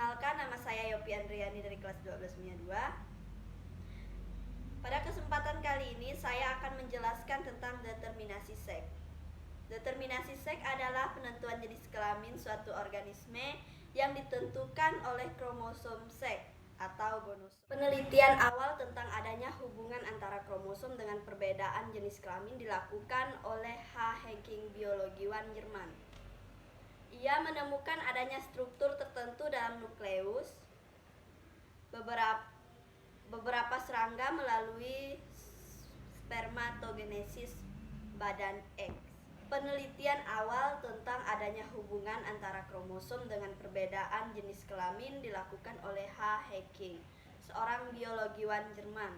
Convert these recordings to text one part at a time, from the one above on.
Perkenalkan, nama saya Yopi Andriani dari kelas 12 2. Pada kesempatan kali ini saya akan menjelaskan tentang determinasi seks. Determinasi seks adalah penentuan jenis kelamin suatu organisme yang ditentukan oleh kromosom seks atau gonosom. Penelitian awal tentang adanya hubungan antara kromosom dengan perbedaan jenis kelamin dilakukan oleh H. Hecking, biologiwan Jerman. Ia menemukan adanya struktur tertentu dalam nukleus beberapa serangga melalui spermatogenesis badan X. Penelitian awal tentang adanya hubungan antara kromosom dengan perbedaan jenis kelamin dilakukan oleh H. Hecking, seorang biologiwan Jerman.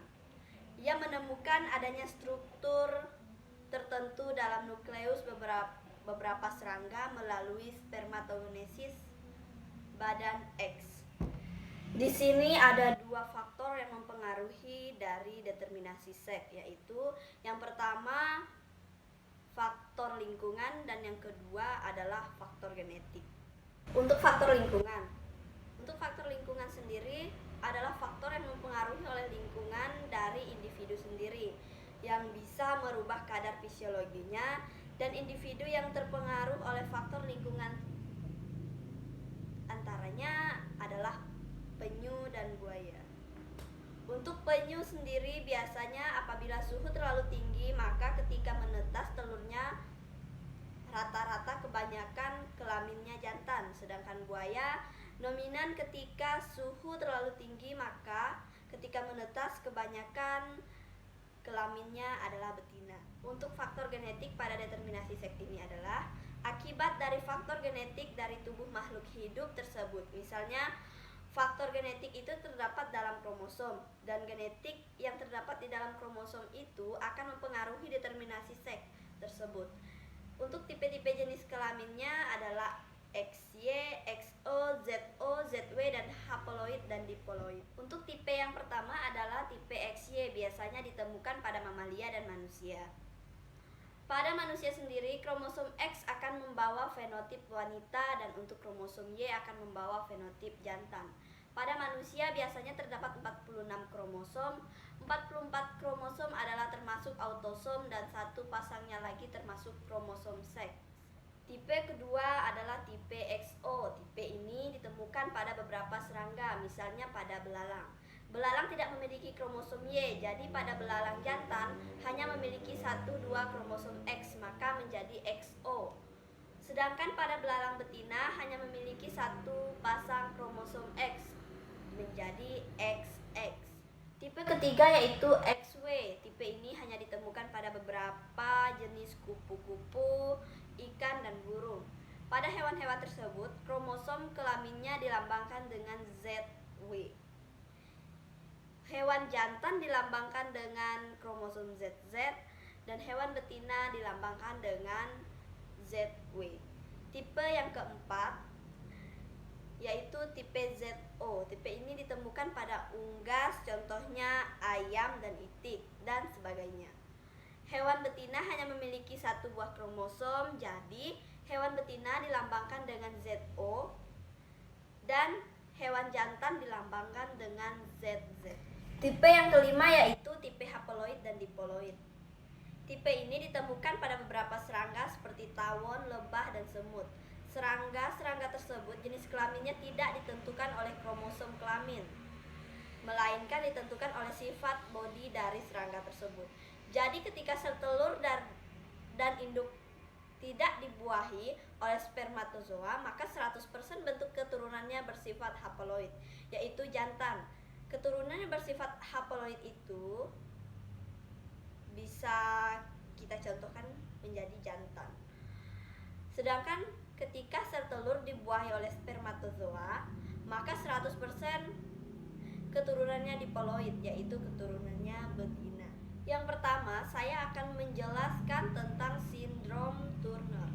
Ia menemukan adanya struktur tertentu dalam nukleus beberapa serangga melalui spermatogenesis badan X. Di sini ada dua faktor yang mempengaruhi dari determinasi seks, yaitu yang pertama faktor lingkungan dan yang kedua adalah faktor genetik. Untuk faktor lingkungan sendiri adalah faktor yang mempengaruhi oleh lingkungan dari individu sendiri yang bisa merubah kadar fisiologinya, dan individu yang terpengaruh oleh faktor lingkungan antaranya adalah penyu dan buaya. Untuk penyu sendiri biasanya apabila suhu terlalu tinggi, maka ketika menetas telurnya rata-rata kebanyakan kelaminnya jantan. Sedangkan buaya dominan ketika suhu terlalu tinggi, maka ketika menetas kebanyakan kelaminnya adalah betina. Untuk faktor genetik pada determinasi seks ini adalah akibat dari faktor genetik dari tubuh makhluk hidup tersebut. Misalnya, faktor genetik itu terdapat dalam kromosom, dan genetik yang terdapat di dalam kromosom itu akan mempengaruhi determinasi seks tersebut. Untuk tipe-tipe jenis kelaminnya adalah XY, XO, ZO, ZW, dan haploid dan diploid. Untuk tipe yang pertama adalah tipe XY, biasanya ditemukan pada mamalia dan manusia. Pada manusia sendiri, kromosom X akan membawa fenotip wanita dan untuk kromosom Y akan membawa fenotip jantan. Pada manusia biasanya terdapat 46 kromosom. 44 kromosom adalah termasuk autosom dan satu pasangnya lagi termasuk kromosom seks. Tipe kedua adalah tipe XO. Tipe ini ditemukan pada beberapa serangga, misalnya pada belalang. Belalang tidak memiliki kromosom Y, jadi pada belalang jantan hanya memiliki 1-2 kromosom X, maka menjadi XO. Sedangkan pada belalang betina hanya memiliki satu pasang kromosom X, menjadi XX. Tipe ketiga yaitu XW. Tipe ini hanya ditemukan pada beberapa jenis kupu-kupu, ikan, dan burung. Pada hewan-hewan tersebut, kromosom kelaminnya dilambangkan dengan ZW. Hewan jantan dilambangkan dengan kromosom ZZ, dan hewan betina dilambangkan dengan ZW. Tipe yang keempat yaitu tipe ZO. Tipe ini ditemukan pada unggas, contohnya ayam dan itik, dan sebagainya. Hewan betina hanya memiliki satu buah kromosom, jadi hewan betina dilambangkan dengan ZO, dan hewan jantan dilambangkan dengan ZZ. Tipe yang kelima yaitu tipe haploid dan diploid. Tipe ini ditemukan pada beberapa serangga seperti tawon, lebah, dan semut. Serangga tersebut jenis kelaminnya tidak ditentukan oleh kromosom kelamin, melainkan ditentukan oleh sifat bodi dari serangga tersebut. Jadi ketika sel telur dan induk tidak dibuahi oleh spermatozoa, maka 100% bentuk keturunannya bersifat haploid, yaitu jantan. Keturunan yang bersifat haploid itu bisa kita contohkan menjadi jantan. Sedangkan ketika sel telur dibuahi oleh spermatozoa, maka 100% keturunannya diploid, yaitu keturunannya betina. Yang pertama, saya akan menjelaskan tentang sindrom Turner.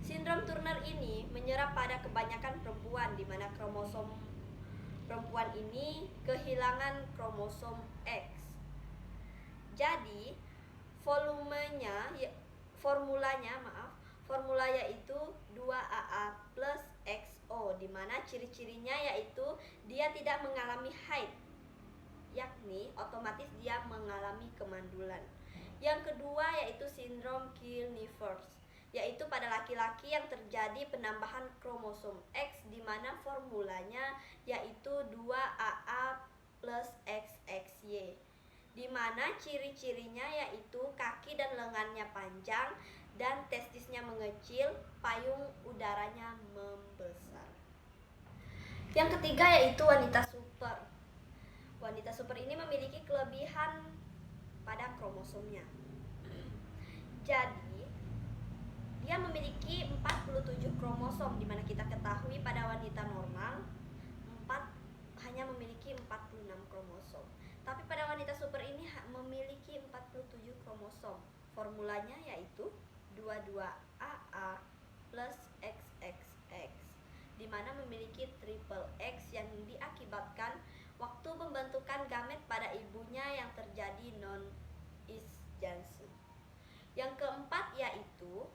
Sindrom Turner ini menyerang pada kebanyakan perempuan, di mana kromosom perempuan ini kehilangan kromosom X. Jadi, formulanya yaitu 2AA plus X XO, di mana ciri-cirinya yaitu dia tidak mengalami haid, yakni otomatis dia mengalami kemandulan. Yang kedua yaitu sindrom Kilniverse, yaitu pada laki-laki yang terjadi penambahan kromosom X di mana formulanya yaitu 2AA plus XXY, di mana ciri-cirinya yaitu kaki dan lengannya panjang dan testisnya mengecil, payung udaranya membesar. Yang ketiga yaitu wanita super. Wanita super ini memiliki kelebihan pada kromosomnya. Jadi, dia memiliki 47 kromosom, di mana kita ketahui pada wanita normal hanya memiliki 46 kromosom. Tapi pada wanita super ini memiliki 47 kromosom. Formulanya yaitu 22AA plus XXX, di mana memiliki triple X yang diakibatkan waktu pembentukan gamet pada ibunya yang terjadi non-Is-Janssen. Yang keempat yaitu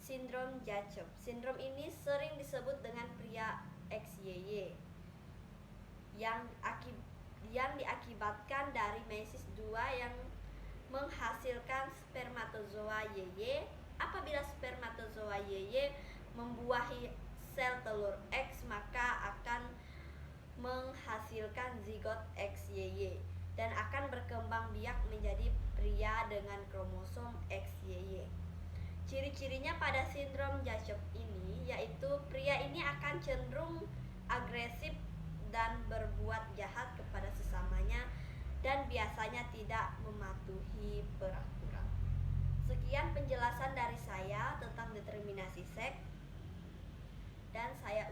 sindrom Jacob. Sindrom ini sering disebut dengan pria XYY yang diakibatkan dari mesis 2 yang menghasilkan spermatozoa YY. Apabila spermatozoa YY membuahi sel telur X, maka akan menghasilkan zigot XYY dan akan berkembang biak menjadi pria dengan kromosom XYY. Ciri-cirinya pada sindrom Jacob ini yaitu pria ini akan cenderung agresif dan berbuat jahat kepada sesamanya dan biasanya tidak mematuhi peraturan. Sekian penjelasan dari saya tentang determinasi seks, dan saya